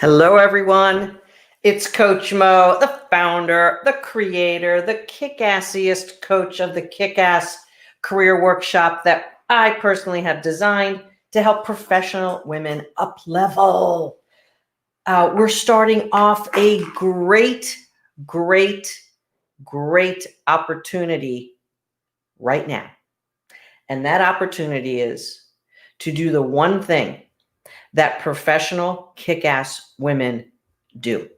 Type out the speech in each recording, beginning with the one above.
Hello, everyone. It's Coach Mo, the founder, the creator, the kick-assiest coach of the Kick-Ass Career Workshop that I personally have designed to help professional women up-level. We're starting off a great opportunity right now. And that opportunity is to do the one thing that professional kick-ass women do.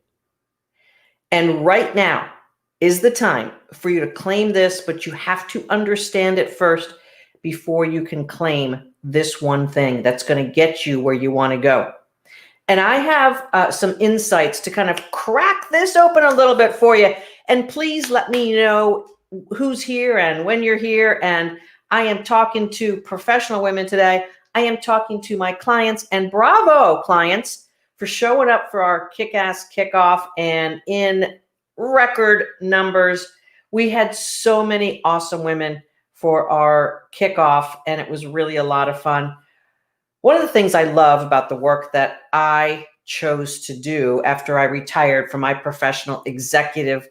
And right now is the time for you to claim this, but you have to understand it first before you can claim this one thing that's going to get you where you want to go. And I have some insights to kind of crack this open a little bit for you. And please let me know who's here and when you're here. And I am talking to professional women today. I am talking to my clients, and bravo clients for showing up for our kick-ass kickoff and in record numbers. We had so many awesome women for our kickoff, and it was really a lot of fun. One of the things I love about the work that I chose to do after I retired from my professional executive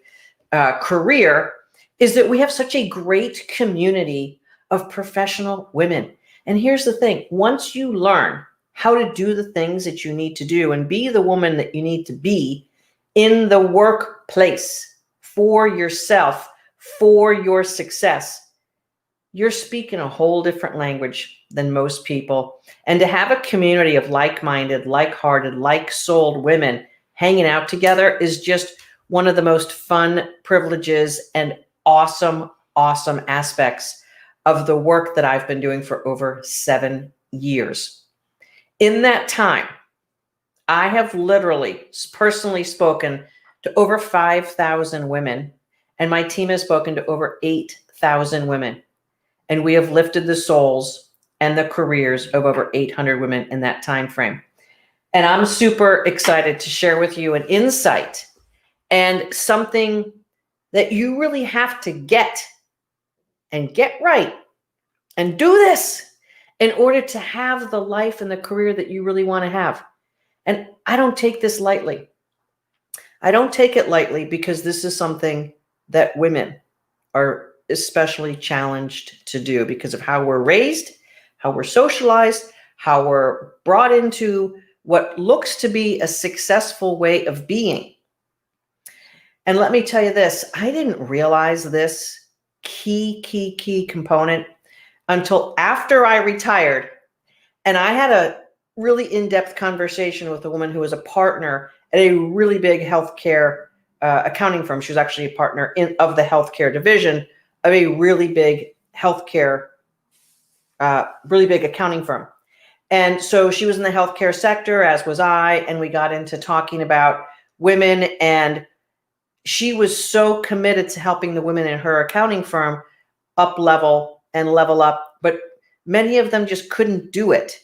career is that we have such a great community of professional women. And here's the thing, once you learn how to do the things that you need to do and be the woman that you need to be in the workplace for yourself, for your success, you're speaking a whole different language than most people. And to have a community of like-minded, like-hearted, like-souled women hanging out together is just one of the most fun privileges and awesome aspects of the work that I've been doing for over 7 years. In that time, I have literally personally spoken to over 5,000 women, and my team has spoken to over 8,000 women. And we have lifted the souls and the careers of over 800 women in that time frame. And I'm super excited to share with you an insight and something that you really have to get right and do this in order to have the life and the career that you really want to have. And I don't take this lightly. I don't take it lightly because this is something that women are especially challenged to do because of how we're raised, how we're socialized, how we're brought into what looks to be a successful way of being. And let me tell you this, I didn't realize this key component until after I retired. And I had a really in-depth conversation with a woman who was a partner at a really big healthcare accounting firm. She was actually a partner of the healthcare division of a really big healthcare, really big accounting firm. And so she was in the healthcare sector, as was I, and we got into talking about women, and she was so committed to helping the women in her accounting firm up level and level up, but many of them just couldn't do it.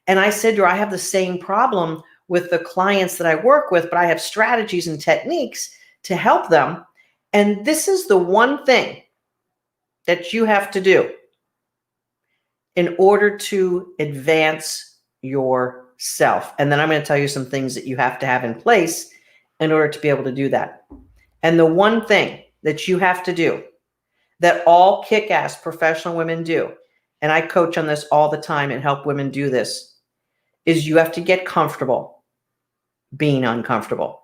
And I said to her, I have the same problem with the clients that I work with, but I have strategies and techniques to help them. And this is the one thing that you have to do in order to advance yourself. And then I'm going to tell you some things that you have to have in place in order to be able to do that. And the one thing that you have to do that all kick-ass professional women do, and I coach on this all the time and help women do this, is you have to get comfortable being uncomfortable.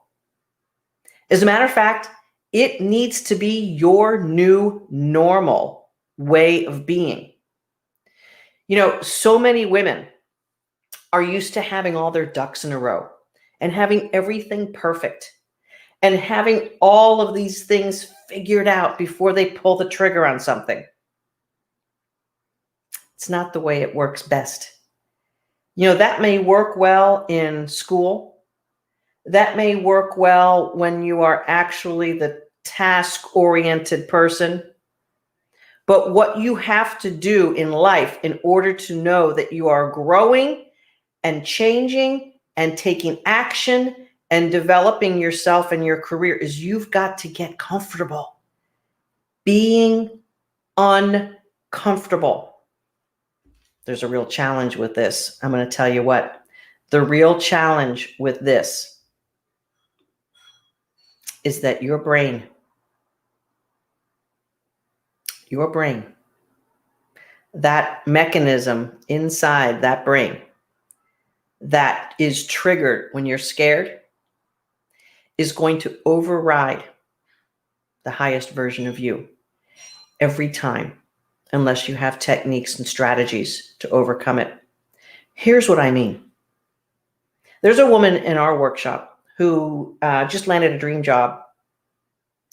As a matter of fact, it needs to be your new normal way of being. You know, so many women are used to having all their ducks in a row and having everything perfect and having all of these things figured out before they pull the trigger on something. It's not the way it works best. You know, that may work well in school. That may work well when you are actually the task-oriented person. But what you have to do in life in order to know that you are growing and changing and taking action and developing yourself and your career is you've got to get comfortable being uncomfortable. There's a real challenge with this. I'm going to tell you what. The real challenge with this is that your brain, that mechanism inside that brain that is triggered when you're scared is going to override the highest version of you every time, unless you have techniques and strategies to overcome it. Here's what I mean. There's a woman in our workshop who just landed a dream job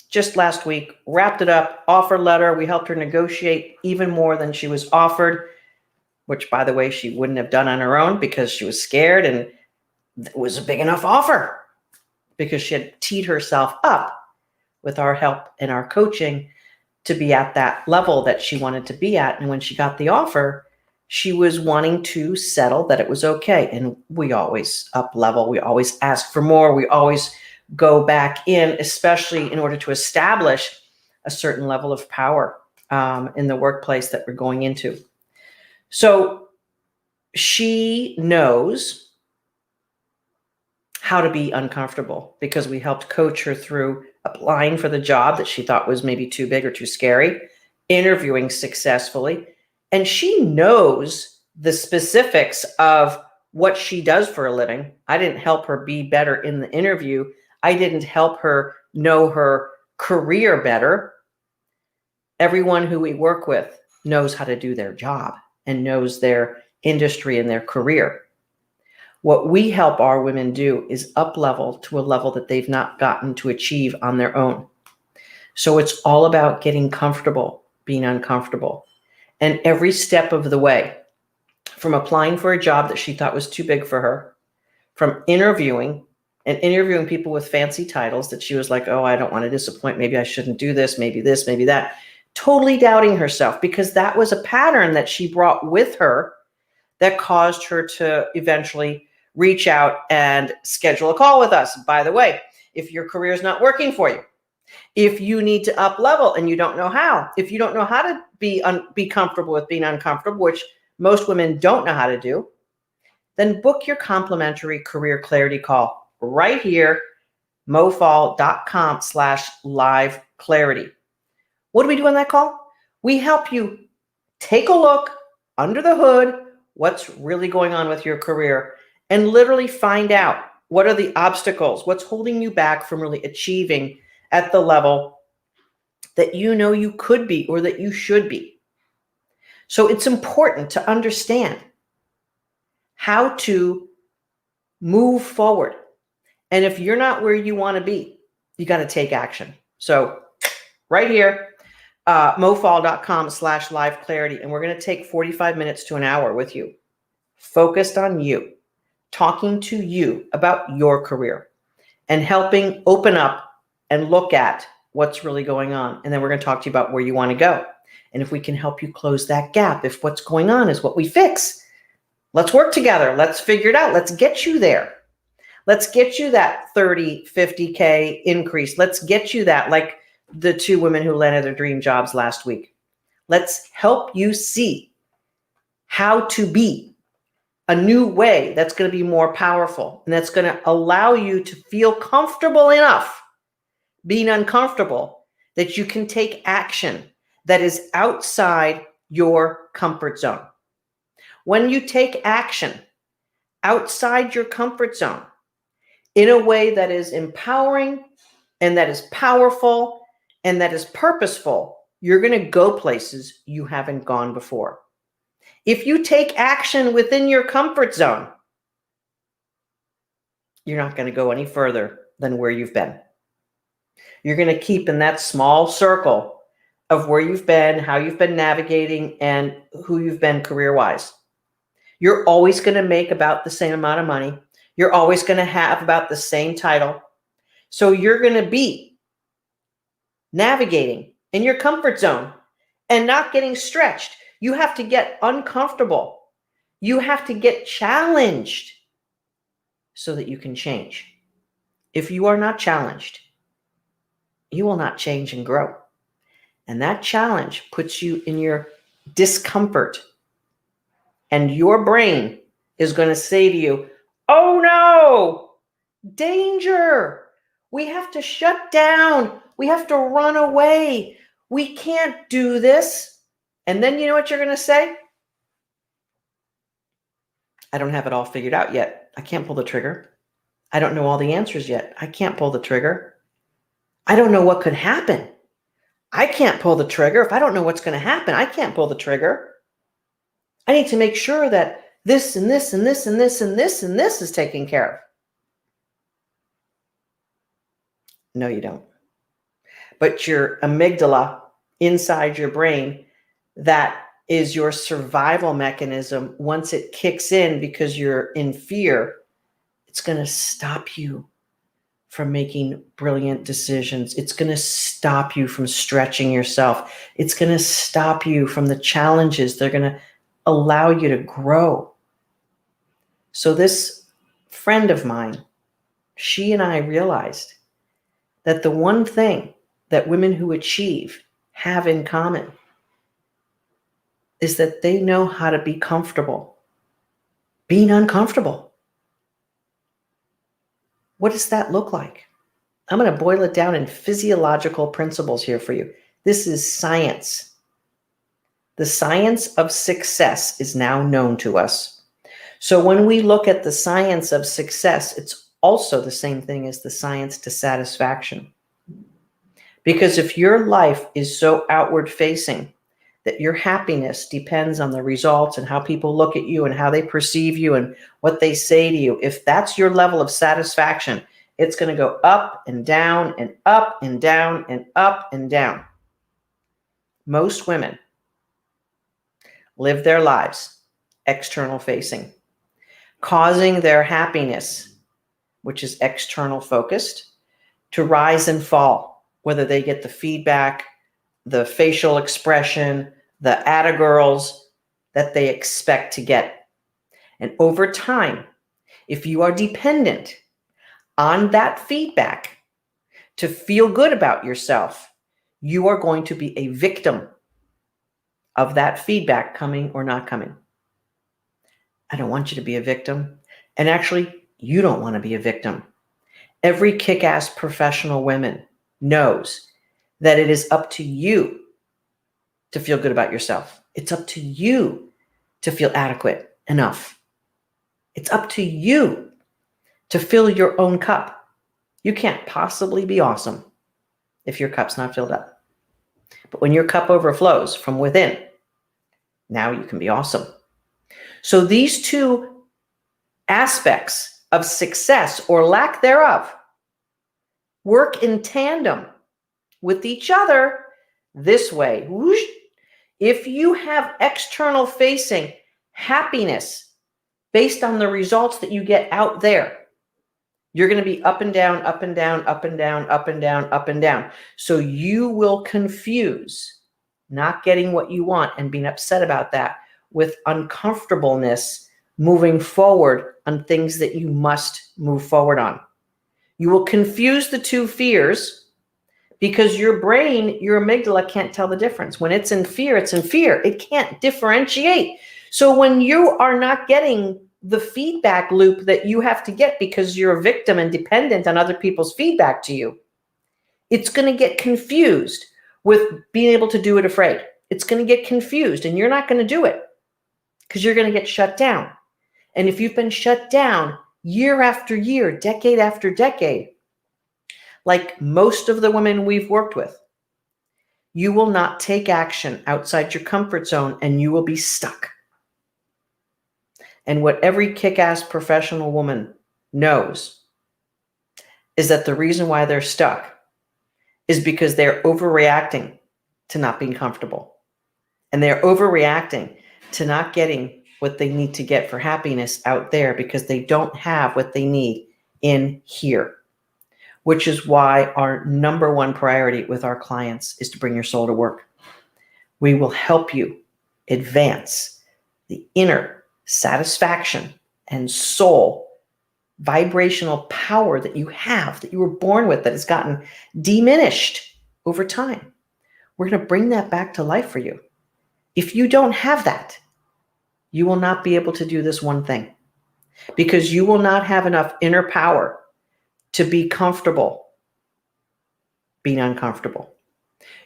just last week, wrapped it up, offer letter. We helped her negotiate even more than she was offered, which, by the way, she wouldn't have done on her own because she was scared, and it was a big enough offer because she had teed herself up with our help and our coaching to be at that level that she wanted to be at. And when she got the offer, she was wanting to settle that it was okay. And we always up level. We always ask for more. We always go back in, especially in order to establish a certain level of power in the workplace that we're going into. So she knows how to be uncomfortable because we helped coach her through applying for the job that she thought was maybe too big or too scary, interviewing successfully, and she knows the specifics of what she does for a living. I didn't help her be better in the interview. I didn't help her know her career better. Everyone who we work with knows how to do their job and knows their industry and their career. What we help our women do is up level to a level that they've not gotten to achieve on their own. So it's all about getting comfortable, being uncomfortable. And every step of the way, from applying for a job that she thought was too big for her, from interviewing people with fancy titles that she was like, oh, I don't want to disappoint. Maybe I shouldn't do this, maybe that. Totally doubting herself because that was a pattern that she brought with her that caused her to eventually reach out and schedule a call with us. By the way, if your career is not working for you, if you need to up level and you don't know how, if you don't know how to be comfortable with being uncomfortable, which most women don't know how to do, then book your complimentary career clarity call right here, mofall.com/live clarity. What do we do on that call? We help you take a look under the hood, what's really going on with your career, and literally find out what are the obstacles, what's holding you back from really achieving at the level that you know you could be or that you should be. So it's important to understand how to move forward. And if you're not where you want to be, you got to take action. So right here, mofall.com/live clarity. And we're going to take 45 minutes to an hour with you, focused on you, talking to you about your career and helping open up and look at what's really going on. And then we're going to talk to you about where you want to go. And if we can help you close that gap, if what's going on is what we fix, let's work together. Let's figure it out. Let's get you there. Let's get you that 30, 50K increase. Let's get you that, like the two women who landed their dream jobs last week. Let's help you see how to be a new way that's going to be more powerful and that's going to allow you to feel comfortable enough being uncomfortable that you can take action that is outside your comfort zone. When you take action outside your comfort zone in a way that is empowering and that is powerful and that is purposeful, you're going to go places you haven't gone before. If you take action within your comfort zone, you're not going to go any further than where you've been. You're going to keep in that small circle of where you've been, how you've been navigating, and who you've been career-wise. You're always going to make about the same amount of money. You're always going to have about the same title. So you're going to be navigating in your comfort zone and not getting stretched. You have to get uncomfortable. You have to get challenged so that you can change. If you are not challenged, you will not change and grow. And that challenge puts you in your discomfort. And your brain is going to say to you, oh no, danger. We have to shut down. We have to run away. We can't do this. And then you know what you're going to say? I don't have it all figured out yet. I can't pull the trigger. I don't know all the answers yet. I can't pull the trigger. I don't know what could happen. I can't pull the trigger. If I don't know what's going to happen, I can't pull the trigger. I need to make sure that this and this and this and this and this and this is taken care of. No, you don't. But your amygdala inside your brain, that is your survival mechanism. Once it kicks in because you're in fear, it's going to stop you from making brilliant decisions. It's going to stop you from stretching yourself. It's going to stop you from the challenges. They're going to allow you to grow. So this friend of mine, she and I realized that the one thing that women who achieve have in common is that they know how to be comfortable being uncomfortable. What does that look like? I'm going to boil it down in physiological principles here for you. This is science. The science of success is now known to us. So when we look at the science of success, it's also the same thing as the science to satisfaction. Because if your life is so outward facing that your happiness depends on the results and how people look at you and how they perceive you and what they say to you, if that's your level of satisfaction, it's going to go up and down and up and down and up and down. Most women live their lives external facing, causing their happiness, which is external focused, to rise and fall, whether they get the feedback, the facial expression, the attagirls that they expect to get. And over time, if you are dependent on that feedback to feel good about yourself, you are going to be a victim of that feedback coming or not coming. I don't want you to be a victim. And actually, you don't want to be a victim. Every kick-ass professional woman knows that it is up to you to feel good about yourself. It's up to you to feel adequate enough. It's up to you to fill your own cup. You can't possibly be awesome if your cup's not filled up. But when your cup overflows from within, now you can be awesome. So these two aspects of success or lack thereof work in tandem with each other this way. Whoosh. If you have external facing happiness based on the results that you get out there, you're going to be up and down, up and down, up and down, up and down, up and down. So you will confuse not getting what you want and being upset about that with uncomfortableness moving forward on things that you must move forward on. You will confuse the two fears because your brain, your amygdala can't tell the difference. When it's in fear, it's in fear. It can't differentiate. So when you are not getting the feedback loop that you have to get because you're a victim and dependent on other people's feedback to you, it's going to get confused with being able to do it afraid. It's going to get confused and you're not going to do it because you're going to get shut down. And if you've been shut down year after year, decade after decade, like most of the women we've worked with, you will not take action outside your comfort zone and you will be stuck. And what every kick-ass professional woman knows is that the reason why they're stuck is because they're overreacting to not being comfortable. And they're overreacting to not getting what they need to get for happiness out there because they don't have what they need in here. Which is why our number one priority with our clients is to bring your soul to work. We will help you advance the inner satisfaction and soul vibrational power that you have, that you were born with, that has gotten diminished over time. We're going to bring that back to life for you. If you don't have that, you will not be able to do this one thing because you will not have enough inner power to be comfortable being uncomfortable.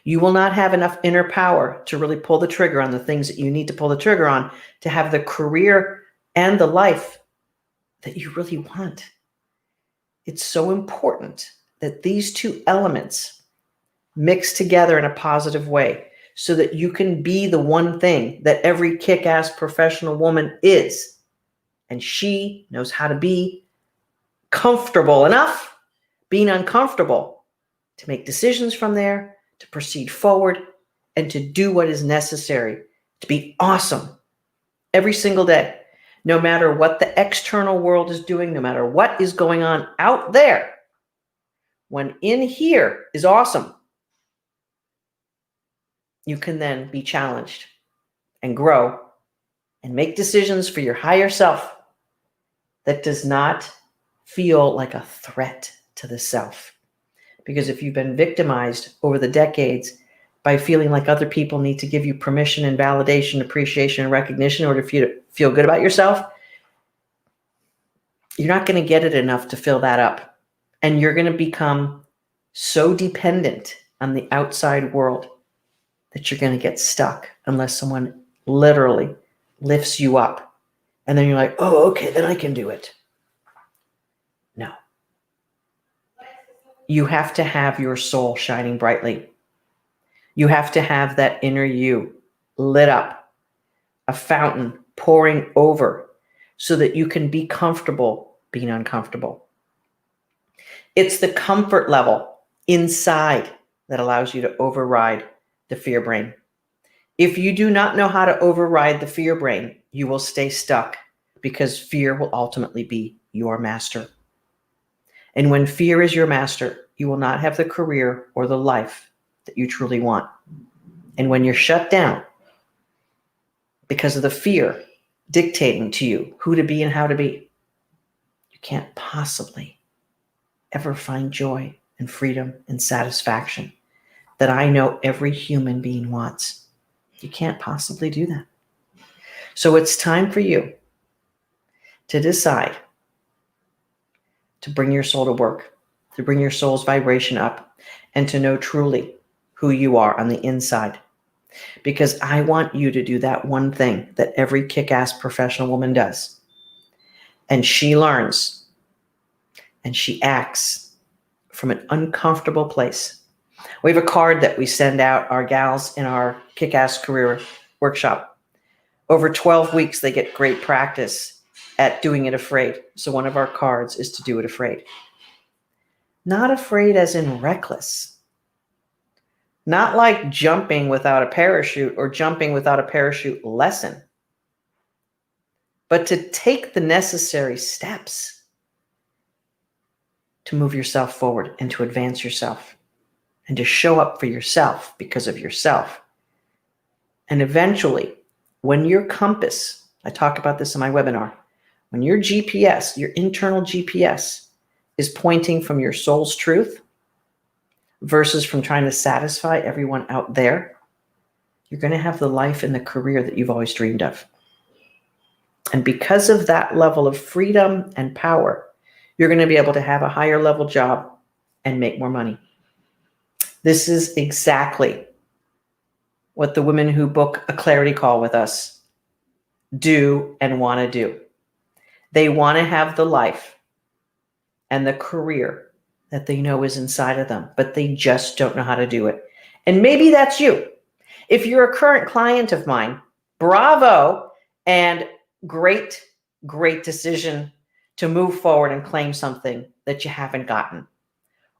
You will not have enough inner power to really pull the trigger on the things that you need to pull the trigger on to have the career and the life that you really want. It's so important that these two elements mix together in a positive way so that you can be the one thing that every kick-ass professional woman is. And she knows how to be comfortable enough, being uncomfortable, to make decisions from there, to proceed forward, and to do what is necessary to be awesome every single day, no matter what the external world is doing, no matter what is going on out there. When in here is awesome, you can then be challenged and grow and make decisions for your higher self that does not feel like a threat to the self. Because if you've been victimized over the decades by feeling like other people need to give you permission and validation, appreciation, and recognition in order for you to feel good about yourself, you're not going to get it enough to fill that up. And you're going to become so dependent on the outside world that you're going to get stuck unless someone literally lifts you up. And then you're like, oh, okay, then I can do it. No. You have to have your soul shining brightly. You have to have that inner you lit up, a fountain pouring over so that you can be comfortable being uncomfortable. It's the comfort level inside that allows you to override the fear brain. If you do not know how to override the fear brain, you will stay stuck because fear will ultimately be your master. And when fear is your master, you will not have the career or the life that you truly want. And when you're shut down because of the fear dictating to you who to be and how to be, you can't possibly ever find joy and freedom and satisfaction that I know every human being wants. You can't possibly do that. So it's time for you to decide to bring your soul to work, to bring your soul's vibration up, and to know truly who you are on the inside. Because I want you to do that one thing that every kick-ass professional woman does. And she learns and she acts from an uncomfortable place. We have a card that we send out our gals in our kick-ass career workshop. Over 12 weeks, they get great practice at doing it afraid. So one of our cards is to do it afraid. Not afraid as in reckless. Not like jumping without a parachute or jumping without a parachute lesson. But to take the necessary steps to move yourself forward and to advance yourself and to show up for yourself because of yourself. And eventually, when your compass, I talk about this in my webinar, when your GPS, your internal GPS, is pointing from your soul's truth versus from trying to satisfy everyone out there, you're going to have the life and the career that you've always dreamed of. And because of that level of freedom and power, you're going to be able to have a higher level job and make more money. This is exactly what the women who book a clarity call with us do and want to do. They want to have the life and the career that they know is inside of them, but they just don't know how to do it. And maybe that's you. If you're a current client of mine, bravo, and great decision to move forward and claim something that you haven't gotten.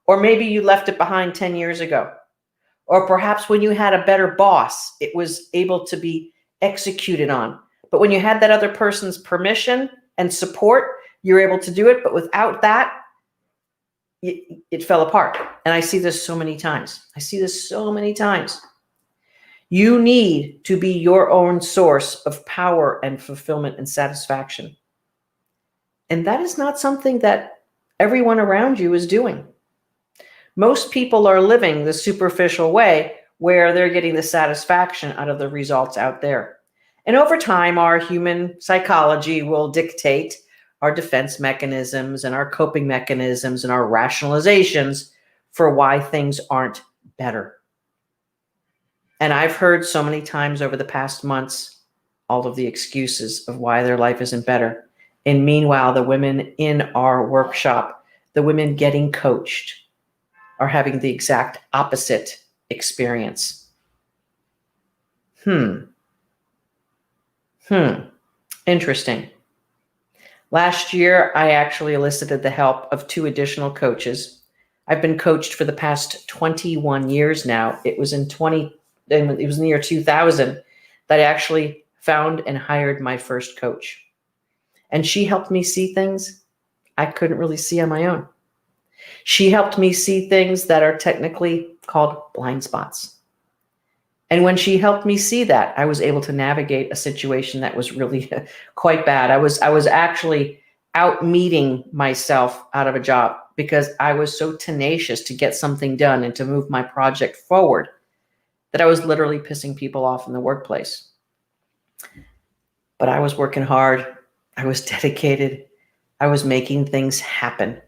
Or maybe you left it behind 10 years ago. Or perhaps when you had a better boss, it was able to be executed on. But when you had that other person's permission and support, you're able to do it. But without that, it fell apart. And I see this so many times. You need to be your own source of power and fulfillment and satisfaction. And that is not something that everyone around you is doing. Most people are living the superficial way where they're getting the satisfaction out of the results out there. And over time, our human psychology will dictate our defense mechanisms and our coping mechanisms and our rationalizations for why things aren't better. And I've heard so many times over the past months all of the excuses of why their life isn't better. And meanwhile, the women in our workshop, the women getting coached, are having the exact opposite experience. Interesting. Last year, I actually elicited the help of 2 additional coaches. I've been coached for the past 21 years now. It was in the year 2000 that I actually found and hired my first coach. And she helped me see things I couldn't really see on my own. She helped me see things that are technically called blind spots. And when she helped me see that, I was able to navigate a situation that was really quite bad. I was actually out meeting myself out of a job because I was so tenacious to get something done and to move my project forward that I was literally pissing people off in the workplace. But I was working hard. I was dedicated. I was making things happen.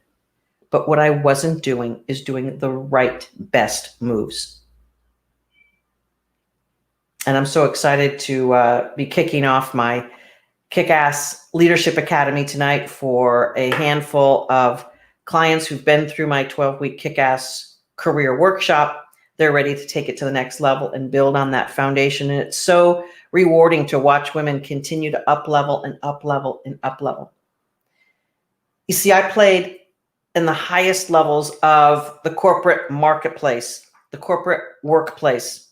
But what I wasn't doing is doing the right, best moves. And I'm so excited to be kicking off my Kick-Ass Leadership Academy tonight for a handful of clients who've been through my 12-week Kick-Ass Career Workshop. They're ready to take it to the next level and build on that foundation. And it's so rewarding to watch women continue to up-level and up-level and up-level. You see, I played in the highest levels of the corporate marketplace, the corporate workplace.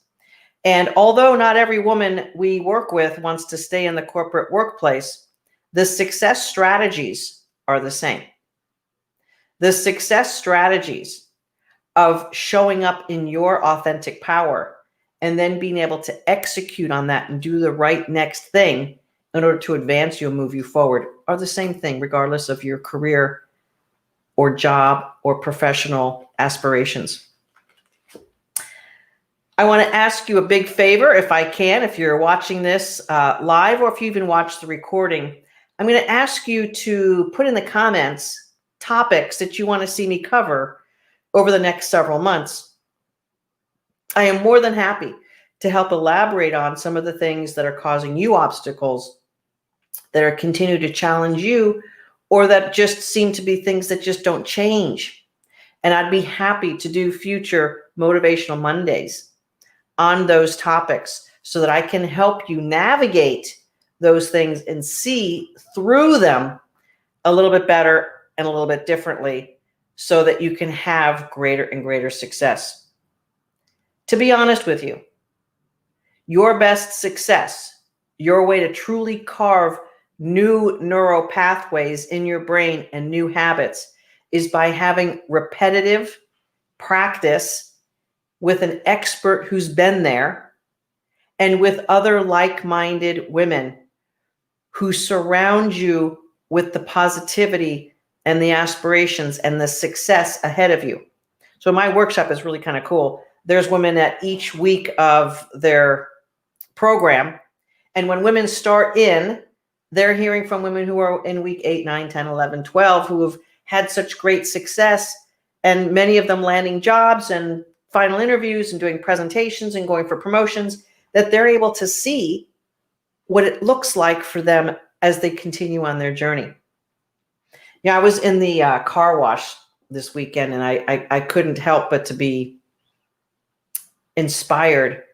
And although not every woman we work with wants to stay in the corporate workplace, the success strategies are the same. The success strategies of showing up in your authentic power and then being able to execute on that and do the right next thing in order to advance you and move you forward are the same thing, regardless of your career or job or professional aspirations. I want to ask you a big favor, if I can, if you're watching this live or if you even watch the recording. I'm going to ask you to put in the comments topics that you want to see me cover over the next several months. I am more than happy to help elaborate on some of the things that are causing you obstacles, that are continue to challenge you, or that just seem to be things that just don't change. And I'd be happy to do future Motivational Mondays on those topics so that I can help you navigate those things and see through them a little bit better and a little bit differently so that you can have greater and greater success. To be honest with you, your best success, your way to truly carve new neural pathways in your brain and new habits is by having repetitive practice with an expert who's been there and with other like-minded women who surround you with the positivity and the aspirations and the success ahead of you. So my workshop is really kind of cool. There's women at each week of their program. And when women start in, they're hearing from women who are in week 8, 9, 10, 11, 12, who have had such great success, and many of them landing jobs and final interviews and doing presentations and going for promotions, that they're able to see what it looks like for them as they continue on their journey. Yeah, I was in the car wash this weekend, and I couldn't help but to be inspired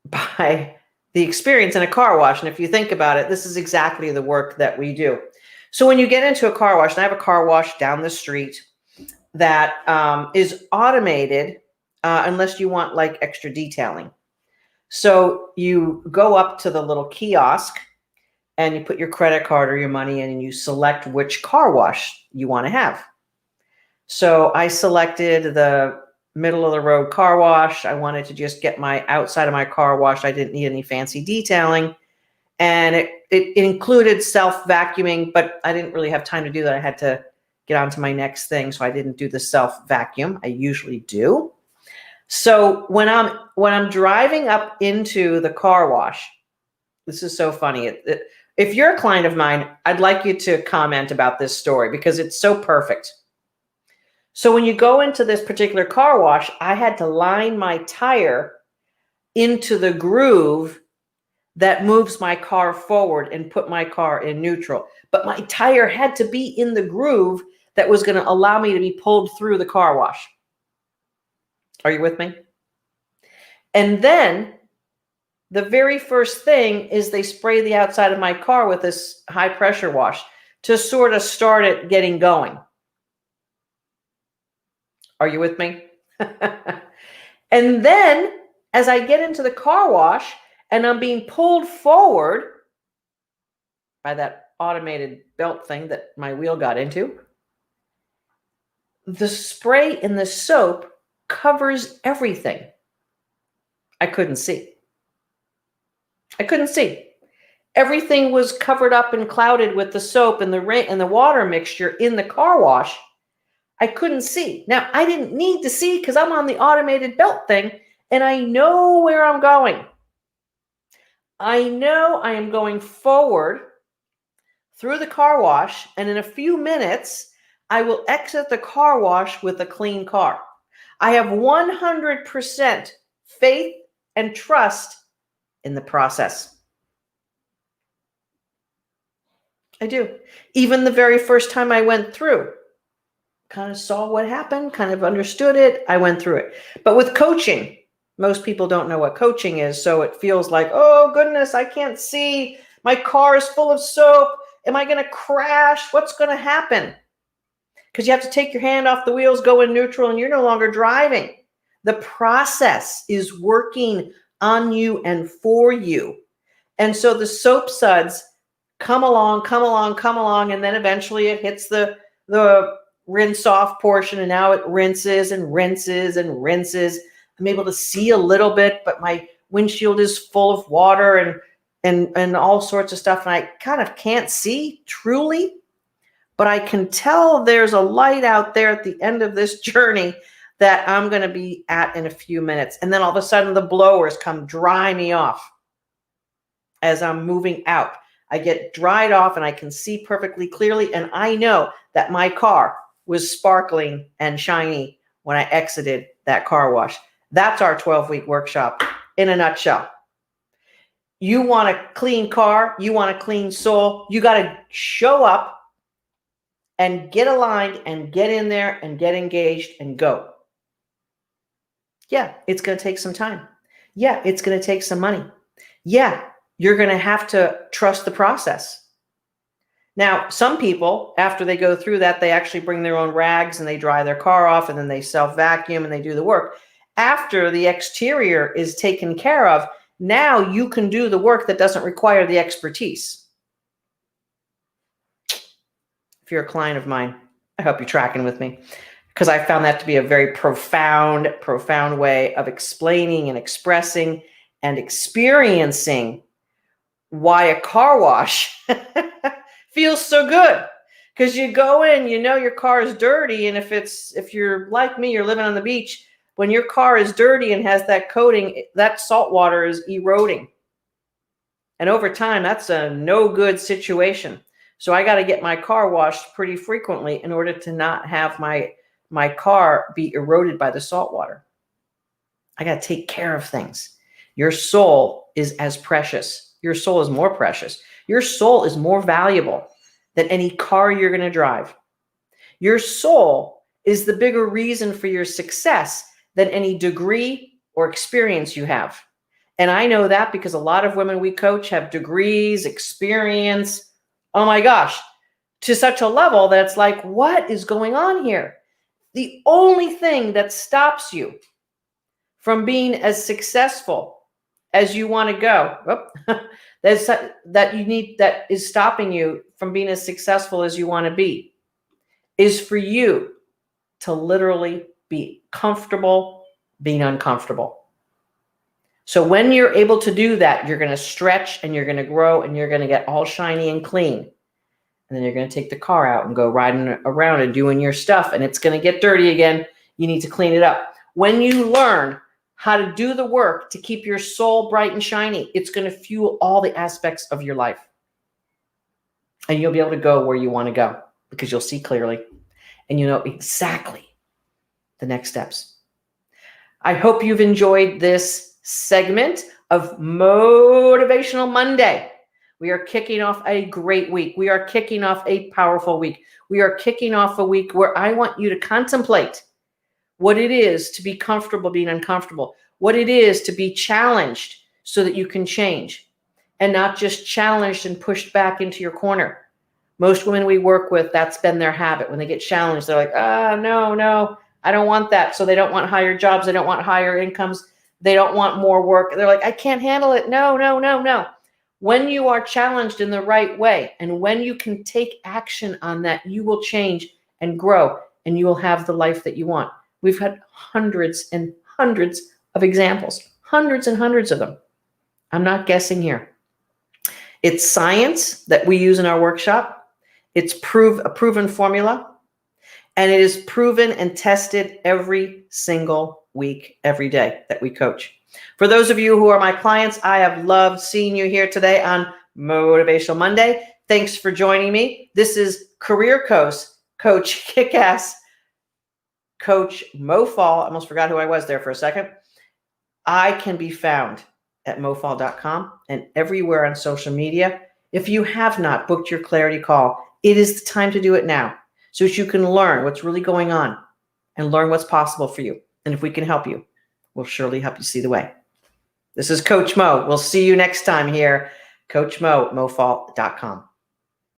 by the experience in a car wash. And if you think about it, this is exactly the work that we do. So when you get into a car wash, and I have a car wash down the street that is automated, unless you want like extra detailing. So you go up to the little kiosk and you put your credit card or your money in and you select which car wash you want to have. So I selected the middle of the road car wash. I wanted to just get my outside of my car washed. I didn't need any fancy detailing. And it included self-vacuuming, but I didn't really have time to do that. I had to get on to my next thing. So I didn't do the self-vacuum. I usually do. So when I'm driving up into the car wash, this is so funny. If you're a client of mine, I'd like you to comment about this story because it's so perfect. So when you go into this particular car wash, I had to line my tire into the groove that moves my car forward and put my car in neutral. But my tire had to be in the groove that was going to allow me to be pulled through the car wash. Are you with me? And then the very first thing is they spray the outside of my car with this high pressure wash to sort of start it getting going. Are you with me? And then as I get into the car wash and I'm being pulled forward by that automated belt thing that my wheel got into, the spray in the soap covers everything. I couldn't see. I couldn't see. Everything was covered up and clouded with the soap and the rain and the water mixture in the car wash. I couldn't see. Now, I didn't need to see because I'm on the automated belt thing and I know where I'm going. I know I am going forward through the car wash, and in a few minutes, I will exit the car wash with a clean car. I have 100% faith and trust in the process. I do. Even the very first time I went through, kind of saw what happened, kind of understood it, I went through it. But with coaching, most people don't know what coaching is, so it feels like, oh goodness, I can't see. My car is full of soap. Am I going to crash? What's going to happen? Because you have to take your hand off the wheels, go in neutral, and you're no longer driving. The process is working on you and for you. And so the soap suds come along, and then eventually it hits the rinse off portion, and now it rinses and rinses and rinses. I'm able to see a little bit, but my windshield is full of water and all sorts of stuff, and I kind of can't see truly, but I can tell there's a light out there at the end of this journey that I'm going to be at in a few minutes. And then all of a sudden the blowers come dry me off as I'm moving out. I get dried off and I can see perfectly clearly, and I know that my car was sparkling and shiny when I exited that car wash. That's our 12-week workshop in a nutshell. You want a clean car, you want a clean soul, you got to show up and get aligned and get in there and get engaged and go. Yeah, it's going to take some time. Yeah, it's going to take some money. Yeah, you're going to have to trust the process. Now, some people, after they go through that, they actually bring their own rags and they dry their car off, and then they self-vacuum and they do the work. After the exterior is taken care of, now you can do the work that doesn't require the expertise. If you're a client of mine, I hope you're tracking with me, because I found that to be a very profound way of explaining and expressing and experiencing why a car wash feels so good. Because you go in, you know your car is dirty, and if you're like me, you're living on the beach, when your car is dirty and has that coating, that salt water is eroding. And over time, that's a no good situation. So I got to get my car washed pretty frequently in order to not have my car be eroded by the salt water. I got to take care of things. Your soul is as precious. Your soul is more precious. Your soul is more valuable than any car you're going to drive. Your soul is the bigger reason for your success than any degree or experience you have. And I know that because a lot of women we coach have degrees, experience, oh my gosh, to such a level that it's like, what is going on here? The only thing that stops you from being as successful as you want to go, that is stopping you from being as successful as you want to be, is for you to literally be comfortable being uncomfortable. So when you're able to do that, you're going to stretch and you're going to grow and you're going to get all shiny and clean. And then you're going to take the car out and go riding around and doing your stuff, and it's going to get dirty again. You need to clean it up. When you learn how to do the work to keep your soul bright and shiny, it's going to fuel all the aspects of your life. And you'll be able to go where you want to go because you'll see clearly and you know exactly the next steps. I hope you've enjoyed this segment of Motivational Monday. We are kicking off a great week. We are kicking off a powerful week. We are kicking off a week where I want you to contemplate what it is to be comfortable being uncomfortable, what it is to be challenged so that you can change, and not just challenged and pushed back into your corner. Most women we work with, that's been their habit. When they get challenged, they're like, no, I don't want that. So they don't want higher jobs. They don't want higher incomes. They don't want more work. They're like, I can't handle it. No. When you are challenged in the right way, and when you can take action on that, you will change and grow, and you will have the life that you want. We've had hundreds and hundreds of examples, hundreds and hundreds of them. I'm not guessing here. It's science that we use in our workshop. It's a proven formula, and it is proven and tested every single week, every day that we coach. For those of you who are my clients, I have loved seeing you here today on Motivational Monday. Thanks for joining me. This is Career Coach Kick-Ass Coach Mo Fall. I almost forgot who I was there for a second. I can be found at mofall.com and everywhere on social media. If you have not booked your clarity call, it is the time to do it now so that you can learn what's really going on and learn what's possible for you. And if we can help you, we'll surely help you see the way. This is Coach Mo. We'll see you next time here. Coach Mo, mofall.com.